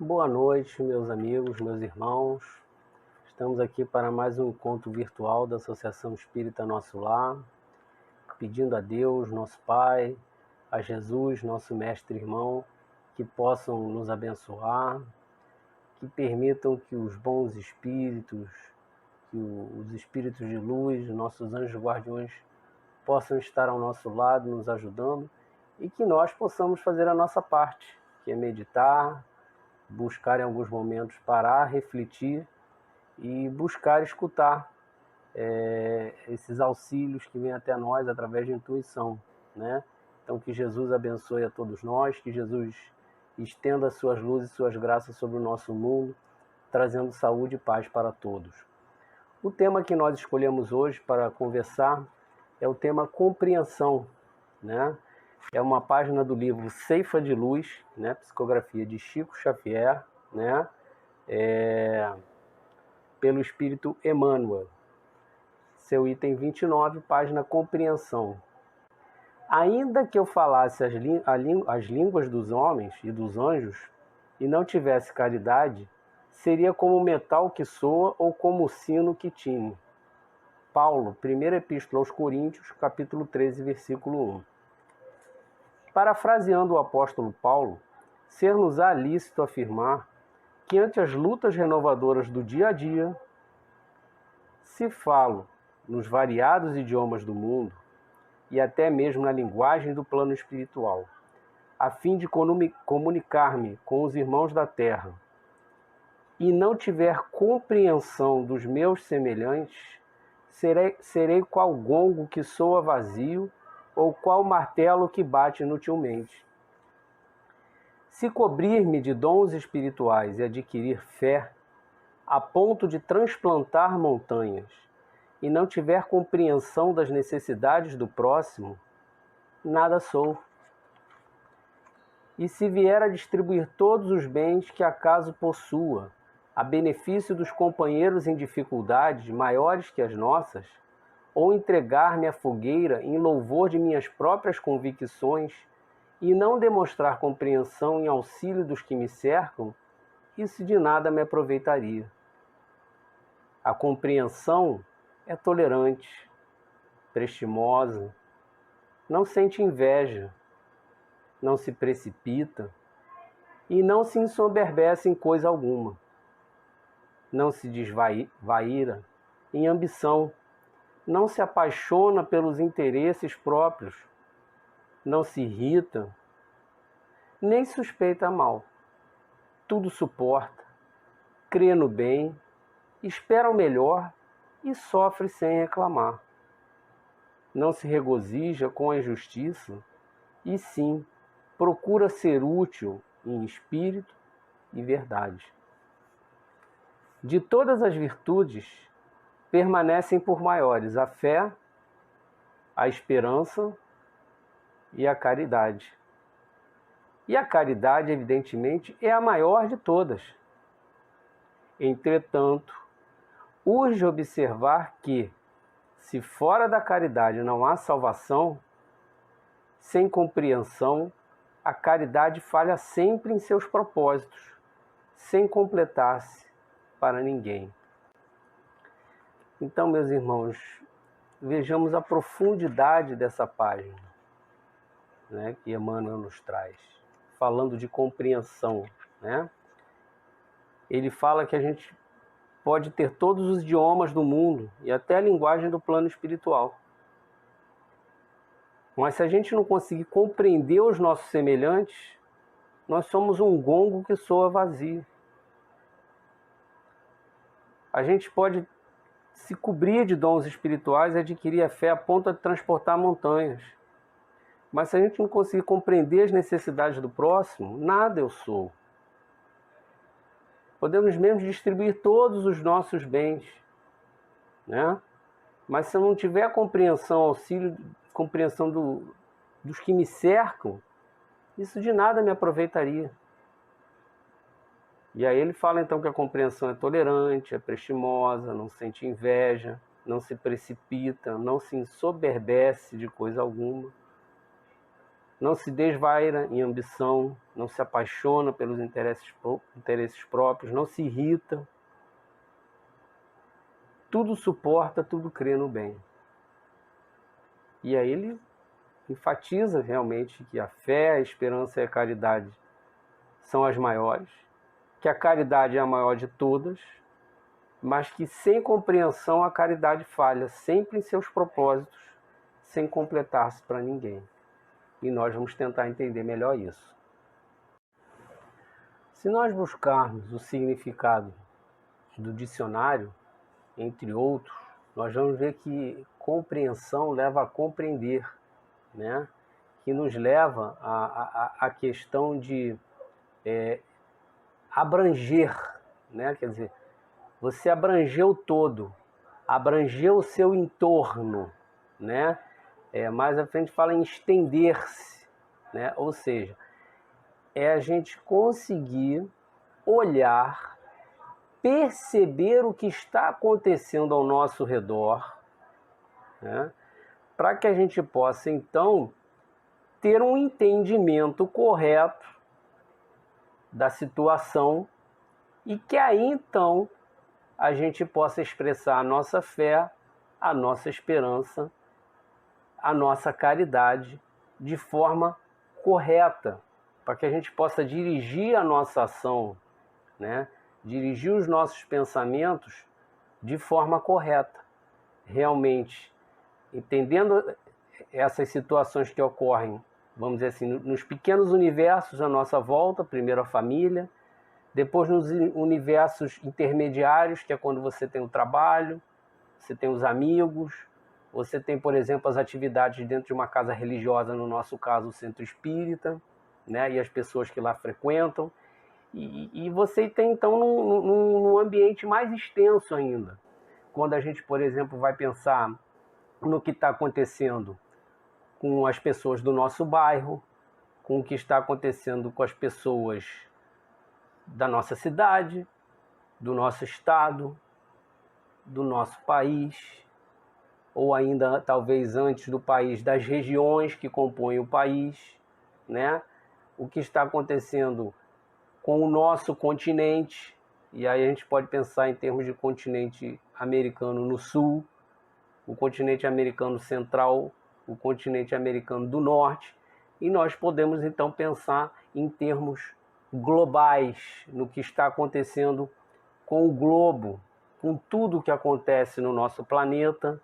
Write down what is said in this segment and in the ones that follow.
Boa noite, meus amigos, meus irmãos. Estamos aqui para mais um encontro virtual da Associação Espírita Nosso Lar, pedindo a Deus, nosso Pai, a Jesus, nosso Mestre Irmão, que possam nos abençoar, que permitam que os bons espíritos, que os espíritos de luz, nossos anjos guardiões, possam estar ao nosso lado, nos ajudando, e que nós possamos fazer a nossa parte, que é meditar, buscar em alguns momentos parar, refletir e buscar escutar esses auxílios que vêm até nós através de intuição, né? Então que Jesus abençoe a todos nós, que Jesus estenda suas luzes e suas graças sobre o nosso mundo, trazendo saúde e paz para todos. O tema que nós escolhemos hoje para conversar é o tema compreensão, né? É uma página do livro Ceifa de Luz, né? Psicografia de Chico Xavier, né? Pelo Espírito Emmanuel. Seu item 29, página Compreensão. Ainda que eu falasse as línguas dos homens e dos anjos e não tivesse caridade, seria como o metal que soa ou como o sino que tine. Paulo, primeira epístola aos Coríntios, capítulo 13, versículo 1. Parafraseando o apóstolo Paulo, ser-nos-á lícito afirmar que ante as lutas renovadoras do dia a dia, se falo nos variados idiomas do mundo e até mesmo na linguagem do plano espiritual, a fim de comunicar-me com os irmãos da terra, e não tiver compreensão dos meus semelhantes, serei qual gongo que soa vazio ou qual martelo que bate inutilmente. Se cobrir-me de dons espirituais e adquirir fé, a ponto de transplantar montanhas, e não tiver compreensão das necessidades do próximo, nada sou. E se vier a distribuir todos os bens que acaso possua, a benefício dos companheiros em dificuldades maiores que as nossas, ou entregar-me à fogueira em louvor de minhas próprias convicções e não demonstrar compreensão em auxílio dos que me cercam, isso de nada me aproveitaria. A compreensão é tolerante, prestimosa, não sente inveja, não se precipita e não se ensoberbece em coisa alguma. Não se desvaira em ambição, não se apaixona pelos interesses próprios, não se irrita, nem suspeita mal. Tudo suporta, crê no bem, espera o melhor e sofre sem reclamar. Não se regozija com a injustiça, e sim procura ser útil em espírito e verdade. De todas as virtudes, permanecem por maiores a fé, a esperança e a caridade. E a caridade, evidentemente, é a maior de todas. Entretanto, urge observar que, se fora da caridade não há salvação, sem compreensão, a caridade falha sempre em seus propósitos, sem completar-se para ninguém. Então, meus irmãos, vejamos a profundidade dessa página, né, que Emmanuel nos traz, falando de compreensão, né? Ele fala que a gente pode ter todos os idiomas do mundo e até a linguagem do plano espiritual. Mas se a gente não conseguir compreender os nossos semelhantes, nós somos um gongo que soa vazio. A gente pode se cobrir de dons espirituais e adquirir a fé a ponto de transportar montanhas. Mas se a gente não conseguir compreender as necessidades do próximo, nada eu sou. Podemos mesmo distribuir todos os nossos bens, né? Mas se eu não tiver compreensão, auxílio, compreensão dos que me cercam, isso de nada me aproveitaria. E aí ele fala então que a compreensão é tolerante, é prestimosa, não sente inveja, não se precipita, não se ensoberbece de coisa alguma. não se desvaira em ambição, não se apaixona pelos interesses próprios, não se irrita, tudo suporta, tudo crê no bem. E aí ele enfatiza realmente que a fé, a esperança e a caridade são as maiores, que a caridade é a maior de todas, mas que sem compreensão a caridade falha sempre em seus propósitos, sem completar-se para ninguém. E nós vamos tentar entender melhor isso. Se nós buscarmos o significado do dicionário, entre outros, nós vamos ver que compreensão leva a compreender, né? Que nos leva à questão de abranger, né? Quer dizer, você abrangeu todo, abrangeu o seu entorno, né? Mais à frente fala em estender-se, né? Ou seja, é a gente conseguir olhar, perceber o que está acontecendo ao nosso redor, né? Para que a gente possa, então, ter um entendimento correto da situação e que aí, então, a gente possa expressar a nossa fé, a nossa esperança, a nossa caridade de forma correta, para que a gente possa dirigir a nossa ação, né? Dirigir os nossos pensamentos de forma correta, realmente entendendo essas situações que ocorrem, vamos dizer assim, nos pequenos universos à nossa volta, primeiro a família, depois nos universos intermediários, que é quando você tem o trabalho, você tem os amigos, você tem, por exemplo, as atividades dentro de uma casa religiosa, no nosso caso, o centro espírita, né, e as pessoas que lá frequentam. E você tem, então, num ambiente mais extenso ainda. Quando a gente, por exemplo, vai pensar no que está acontecendo com as pessoas do nosso bairro, com o que está acontecendo com as pessoas da nossa cidade, do nosso estado, do nosso país, ou ainda, talvez antes do país, das regiões que compõem o país, né? O que está acontecendo com o nosso continente, e aí a gente pode pensar em termos de continente americano no sul, o continente americano central, o continente americano do norte, e nós podemos então pensar em termos globais, no que está acontecendo com o globo, com tudo o que acontece no nosso planeta,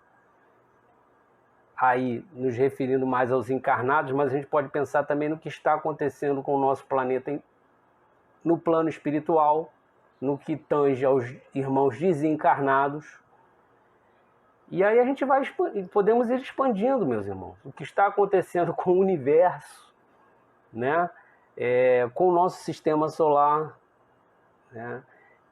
aí nos referindo mais aos encarnados, mas a gente pode pensar também no que está acontecendo com o nosso planeta no plano espiritual, no que tange aos irmãos desencarnados. E aí a gente podemos ir expandindo, meus irmãos, o que está acontecendo com o universo, né? Com o nosso sistema solar, né?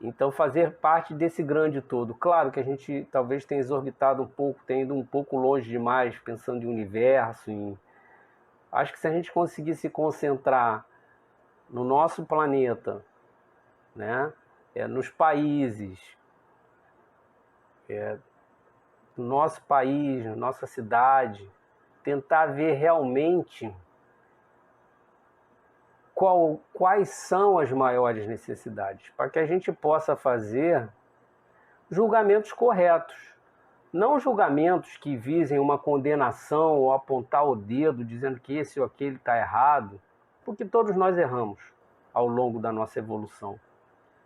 Então fazer parte desse grande todo. Claro que a gente talvez tenha exorbitado um pouco, tenha ido um pouco longe demais, pensando em universo. Acho que se a gente conseguir se concentrar no nosso planeta, né? Nos países, no nosso país, na nossa cidade, tentar ver realmente quais são as maiores necessidades, para que a gente possa fazer julgamentos corretos. Não julgamentos que visem uma condenação ou apontar o dedo dizendo que esse ou aquele está errado, porque todos nós erramos ao longo da nossa evolução.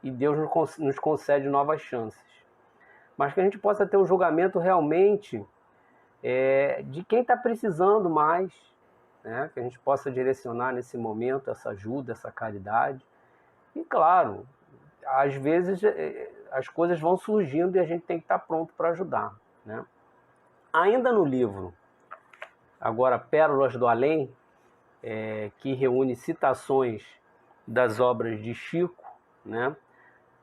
E Deus nos concede novas chances. Mas que a gente possa ter um julgamento realmente de quem está precisando mais, né? Que a gente possa direcionar nesse momento essa ajuda, essa caridade. E claro, às vezes as coisas vão surgindo e a gente tem que estar pronto para ajudar, né? Ainda no livro, agora Pérolas do Além, que reúne citações das obras de Chico, né?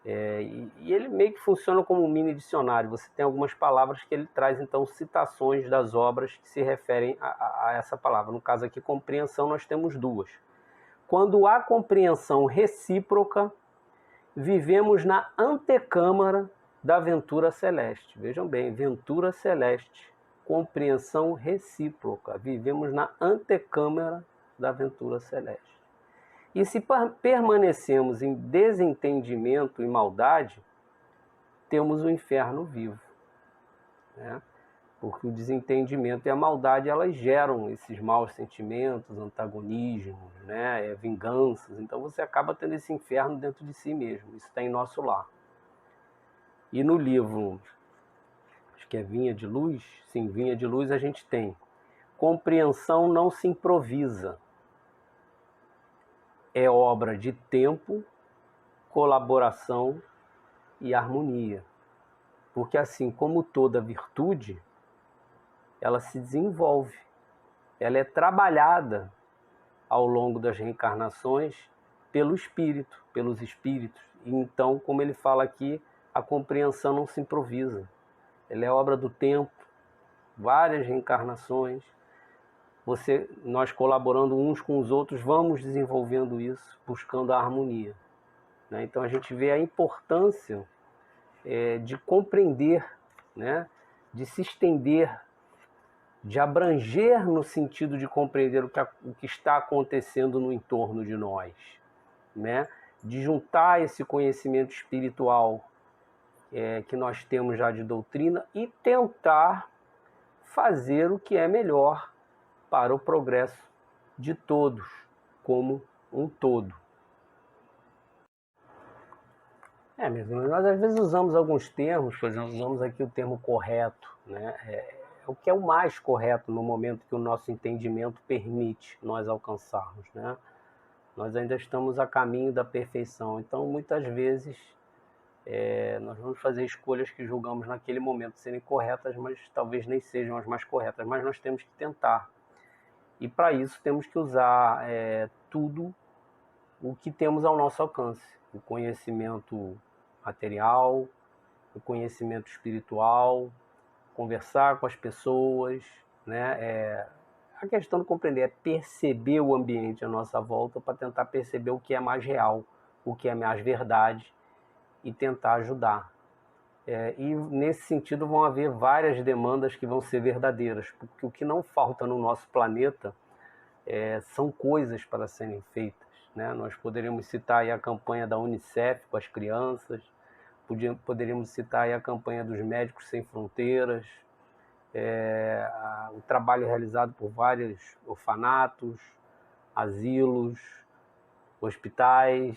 E ele meio que funciona como um mini dicionário. Você tem algumas palavras que ele traz, então, citações das obras que se referem a essa palavra. No caso aqui, compreensão, nós temos duas. Quando há compreensão recíproca, vivemos na antecâmara da ventura celeste. Vejam bem, ventura celeste, compreensão recíproca. Vivemos na antecâmara da aventura celeste. E se permanecemos em desentendimento e maldade, temos o inferno vivo, né? Porque o desentendimento e a maldade, elas geram esses maus sentimentos, antagonismos, né? Vinganças. Então você acaba tendo esse inferno dentro de si mesmo. Isso está em nosso lar. E no livro, acho que é Vinha de Luz, sim, Vinha de Luz, a gente tem: compreensão não se improvisa. É obra de tempo, colaboração e harmonia. Porque assim como toda virtude, ela se desenvolve, ela é trabalhada ao longo das reencarnações pelo espírito, pelos espíritos. E então, como ele fala aqui, a compreensão não se improvisa. Ela é obra do tempo, várias reencarnações. Nós colaborando uns com os outros, vamos desenvolvendo isso, buscando a harmonia, né? Então a gente vê a importância de compreender, né? De se estender, de abranger no sentido de compreender o que está acontecendo no entorno de nós, né? De juntar esse conhecimento espiritual que nós temos já de doutrina e tentar fazer o que é melhor para o progresso de todos, como um todo. Mesmo, nós às vezes usamos alguns termos, por exemplo, usamos aqui o termo correto, né? O que é o mais correto no momento que o nosso entendimento permite nós alcançarmos, né? Nós ainda estamos a caminho da perfeição, então muitas vezes nós vamos fazer escolhas que julgamos naquele momento serem corretas, mas talvez nem sejam as mais corretas, mas nós temos que tentar. E para isso temos que usar tudo o que temos ao nosso alcance: o conhecimento material, o conhecimento espiritual, conversar com as pessoas, né? A questão de compreender é perceber o ambiente à nossa volta para tentar perceber o que é mais real, o que é mais verdade e tentar ajudar. E nesse sentido vão haver várias demandas que vão ser verdadeiras, porque o que não falta no nosso planeta são coisas para serem feitas, né? Nós poderíamos citar aí a campanha da Unicef com as crianças, poderíamos citar aí a campanha dos Médicos Sem Fronteiras, o trabalho realizado por vários orfanatos, asilos, hospitais,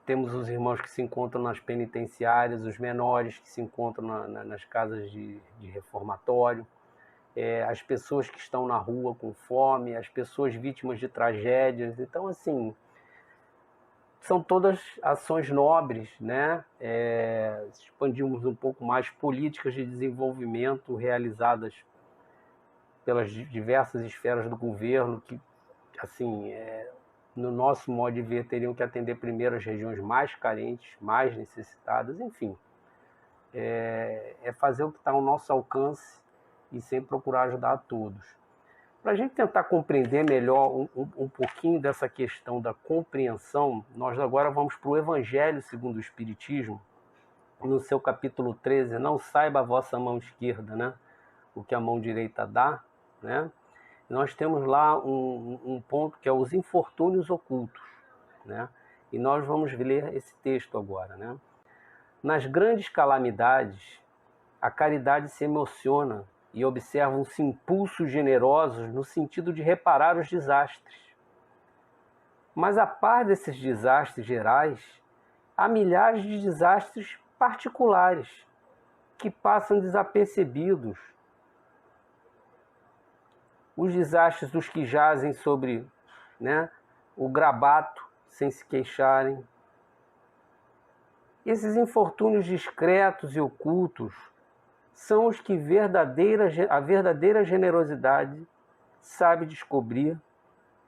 temos os irmãos que se encontram nas penitenciárias, os menores que se encontram nas casas de reformatório, as pessoas que estão na rua com fome, as pessoas vítimas de tragédias. Então, assim, são todas ações nobres, né? Expandimos um pouco mais políticas de desenvolvimento realizadas pelas diversas esferas do governo, que, assim, no nosso modo de ver, teriam que atender primeiro as regiões mais carentes, mais necessitadas, enfim. Fazer o que está ao nosso alcance e sempre procurar ajudar a todos. Para a gente tentar compreender melhor um pouquinho dessa questão da compreensão, nós agora vamos para o Evangelho segundo o Espiritismo, no seu capítulo 13, não saiba a vossa mão esquerda, né, o que a mão direita dá, né? Nós temos lá um ponto que é os infortúnios ocultos, né? E nós vamos ler esse texto agora, né? Nas grandes calamidades, a caridade se emociona e observam-se impulsos generosos no sentido de reparar os desastres. Mas a par desses desastres gerais, há milhares de desastres particulares que passam desapercebidos. Os desastres dos que jazem sobre, né, o grabato sem se queixarem. Esses infortúnios discretos e ocultos são os que a verdadeira generosidade sabe descobrir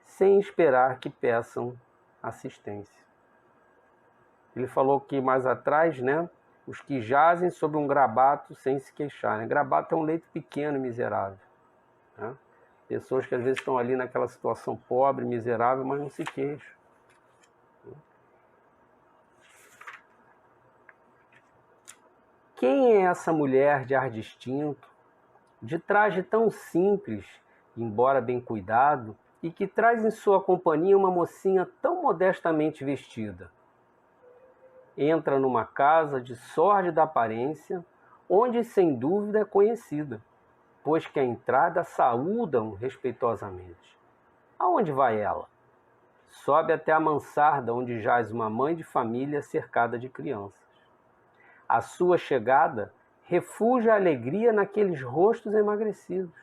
sem esperar que peçam assistência. Ele falou que mais atrás, né, os que jazem sobre um grabato sem se queixarem. Grabato é um leito pequeno e miserável, né? Pessoas que às vezes estão ali naquela situação pobre, miserável, mas não se queixam. Quem é essa mulher de ar distinto, de traje tão simples, embora bem cuidado, e que traz em sua companhia uma mocinha tão modestamente vestida. Entra numa casa de sórdida aparência, onde sem dúvida é conhecida, pois que à entrada saúdam respeitosamente. Aonde vai ela? Sobe até a mansarda, onde jaz uma mãe de família cercada de crianças. A sua chegada refugia a alegria naqueles rostos emagrecidos.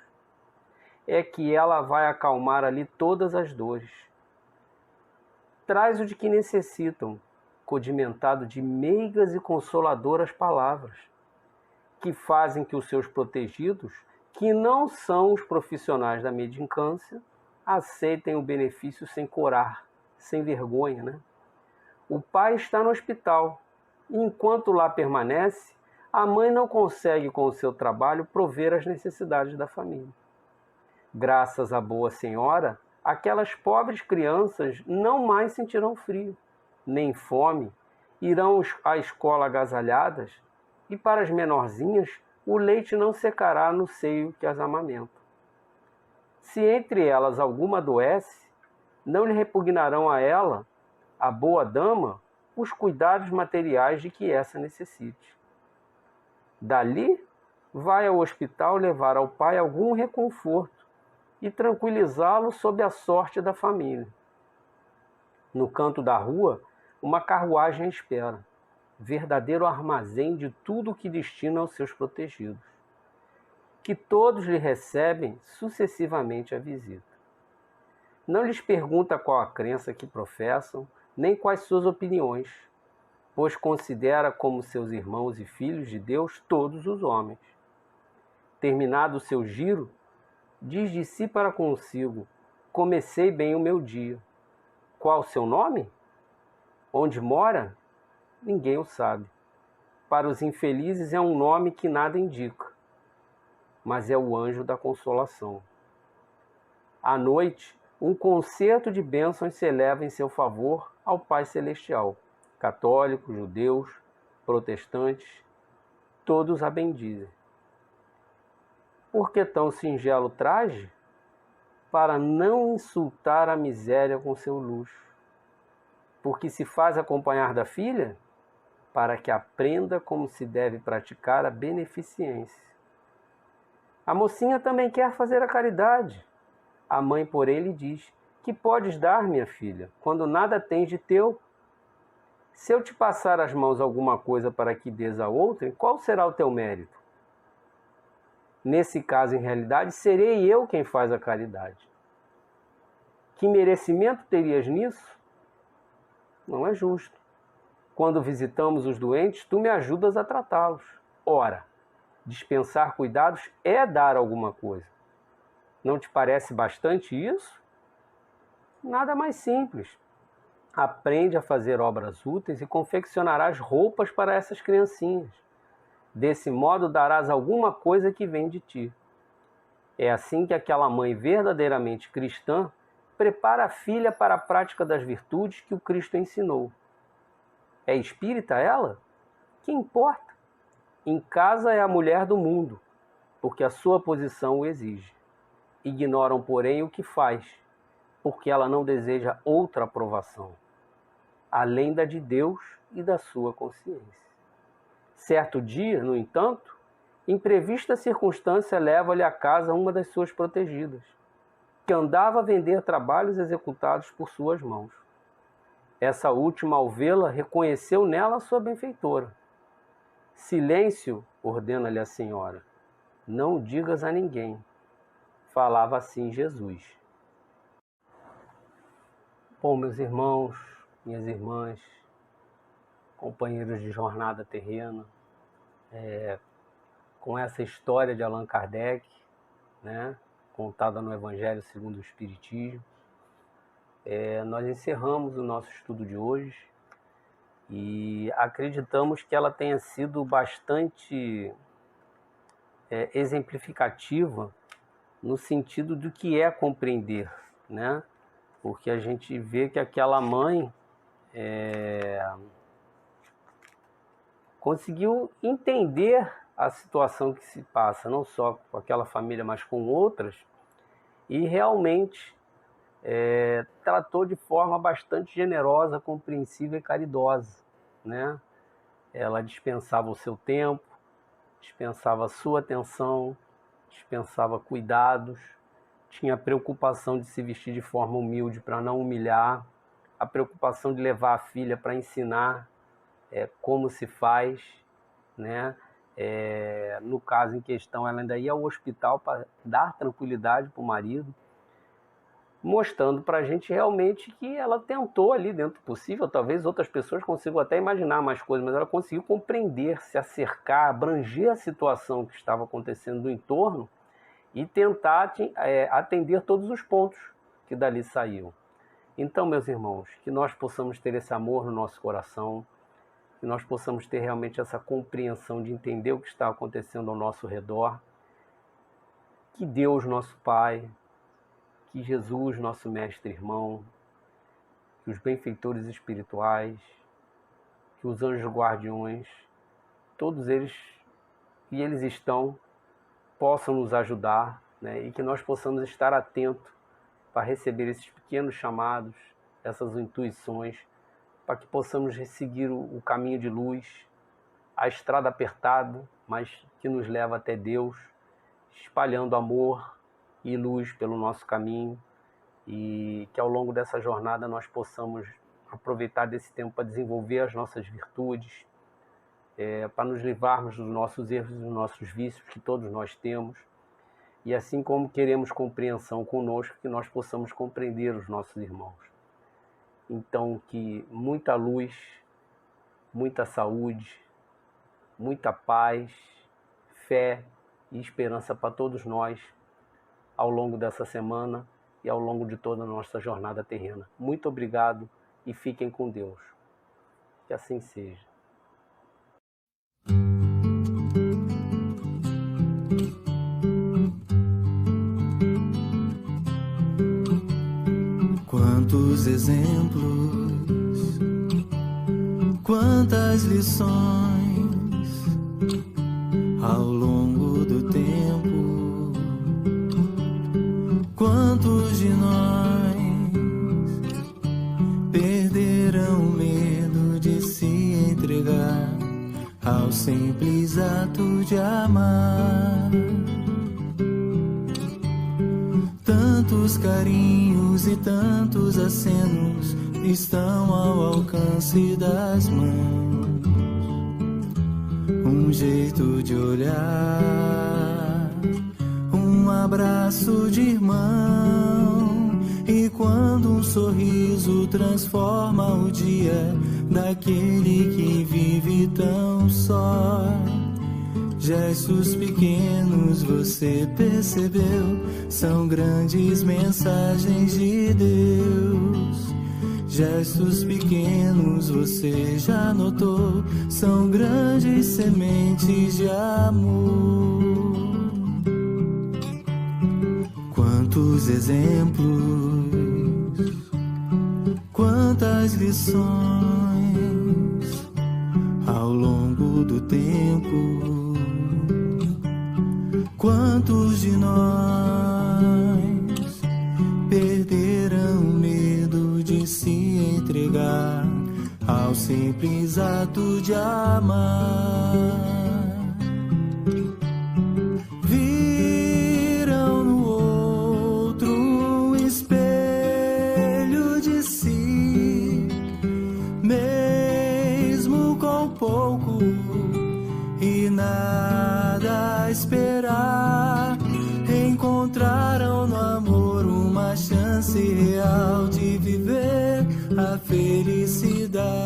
É que ela vai acalmar ali todas as dores. Traz o de que necessitam, condimentado de meigas e consoladoras palavras, que fazem que os seus protegidos, que não são os profissionais da mendicância, aceitem o benefício sem corar, sem vergonha, né? O pai está no hospital, e enquanto lá permanece, a mãe não consegue com o seu trabalho prover as necessidades da família. Graças à boa senhora, aquelas pobres crianças não mais sentirão frio, nem fome, irão à escola agasalhadas, e para as menorzinhas o leite não secará no seio que as amamenta. Se entre elas alguma adoece, não lhe repugnarão a ela, a boa dama, os cuidados materiais de que essa necessite. Dali, vai ao hospital levar ao pai algum reconforto e tranquilizá-lo sob a sorte da família. No canto da rua, uma carruagem espera, verdadeiro armazém de tudo o que destina aos seus protegidos, que todos lhe recebem sucessivamente a visita. Não lhes pergunta qual a crença que professam, nem quais suas opiniões, pois considera como seus irmãos e filhos de Deus todos os homens. Terminado o seu giro, diz de si para consigo: comecei bem o meu dia. Qual o seu nome? Onde mora? Ninguém o sabe. Para os infelizes é um nome que nada indica, mas é o anjo da consolação. À noite, um concerto de bênçãos se eleva em seu favor ao Pai Celestial. Católicos, judeus, protestantes, todos a bendizem. Por que tão singelo traje? Para não insultar a miséria com seu luxo. Porque se faz acompanhar da filha, para que aprenda como se deve praticar a beneficência. A mocinha também quer fazer a caridade. A mãe, porém, lhe diz: que podes dar, minha filha, quando nada tens de teu? Se eu te passar as mãos alguma coisa para que dês a outrem, qual será o teu mérito? Nesse caso, em realidade, serei eu quem faz a caridade. Que merecimento terias nisso? Não é justo. Quando visitamos os doentes, tu me ajudas a tratá-los. Ora, dispensar cuidados é dar alguma coisa. Não te parece bastante isso? Nada mais simples. Aprende a fazer obras úteis e confeccionarás roupas para essas criancinhas. Desse modo darás alguma coisa que vem de ti. É assim que aquela mãe verdadeiramente cristã prepara a filha para a prática das virtudes que o Cristo ensinou. É espírita ela? Que importa? Em casa é a mulher do mundo, porque a sua posição o exige. Ignoram, porém, o que faz, porque ela não deseja outra aprovação, além da de Deus e da sua consciência. Certo dia, no entanto, imprevista circunstância leva-lhe à casa uma das suas protegidas, que andava a vender trabalhos executados por suas mãos. Essa última, ao vê-la, reconheceu nela a sua benfeitora. Silêncio, ordena-lhe a senhora, não digas a ninguém. Falava assim Jesus. Bom, meus irmãos, minhas irmãs, companheiros de jornada terrena, com essa história de Allan Kardec, né, contada no Evangelho segundo o Espiritismo, nós encerramos o nosso estudo de hoje e acreditamos que ela tenha sido bastante exemplificativa no sentido do que é compreender, né? Porque a gente vê que aquela mãe conseguiu entender a situação que se passa, não só com aquela família, mas com outras, e realmente tratou de forma bastante generosa, compreensiva e caridosa, né? Ela dispensava o seu tempo, dispensava a sua atenção, dispensava cuidados, tinha a preocupação de se vestir de forma humilde para não humilhar, a preocupação de levar a filha para ensinar como se faz, né? No caso em questão, ela ainda ia ao hospital para dar tranquilidade para o marido, mostrando para a gente realmente que ela tentou ali dentro do possível. Talvez outras pessoas consigam até imaginar mais coisas, mas ela conseguiu compreender, se acercar, abranger a situação que estava acontecendo no entorno e tentar atender todos os pontos que dali saíam. Então, meus irmãos, que nós possamos ter esse amor no nosso coração, que nós possamos ter realmente essa compreensão de entender o que está acontecendo ao nosso redor, que Deus, nosso Pai, que Jesus, nosso mestre irmão, que os benfeitores espirituais, que os anjos guardiões, todos eles, e eles estão, possam nos ajudar, né? E que nós possamos estar atentos para receber esses pequenos chamados, essas intuições, para que possamos seguir o caminho de luz, a estrada apertada, mas que nos leva até Deus, espalhando amor e luz pelo nosso caminho, e que ao longo dessa jornada nós possamos aproveitar desse tempo para desenvolver as nossas virtudes, para nos livrarmos dos nossos erros e dos nossos vícios que todos nós temos, e assim como queremos compreensão conosco, que nós possamos compreender os nossos irmãos. Então, que muita luz, muita saúde, muita paz, fé e esperança para todos nós ao longo dessa semana e ao longo de toda a nossa jornada terrena. Muito obrigado e fiquem com Deus. Que assim seja. Quantos exemplos, quantas lições ao longo do tempo, quantos de nós perderam o medo de se entregar ao simples ato de amar. Tantos carinhos e tantos acenos estão ao alcance das mãos. Um jeito de olhar, um abraço de irmão, e quando um sorriso transforma o dia daquele que vive tão só. Gestos pequenos, você percebeu, são grandes mensagens de Deus. Gestos pequenos, você já notou, são grandes sementes de amor. Quantos exemplos, quantas lições ao longo do tempo. Quantos de nós perderam o medo de se entregar ao simples ato de amar? Viram no outro um espelho de si, mesmo com pouco e nada a esperar, encontraram no amor uma chance real de viver a felicidade.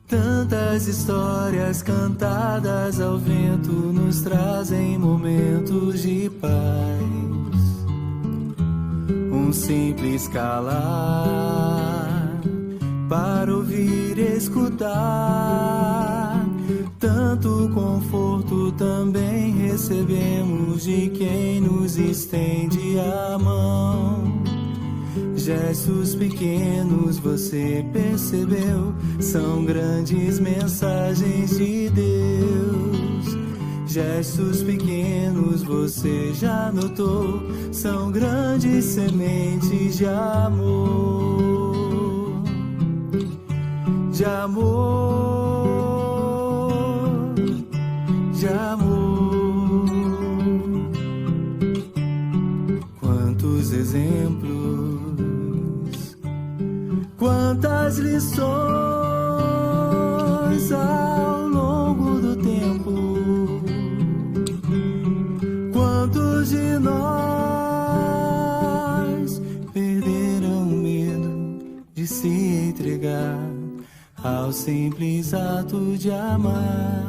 Tantas histórias cantadas ao vento nos trazem momentos de paz. Um simples calar para ouvir e escutar. Tanto conforto também recebemos de quem nos estende a mão. Gestos pequenos, você percebeu, são grandes mensagens de Deus. Gestos pequenos você já notou, são grandes sementes de amor, de amor, de amor. Quantos exemplos, quantas lições ao longo do tempo. Quantos de nós perderam o medo de se entregar ao simples ato de amar?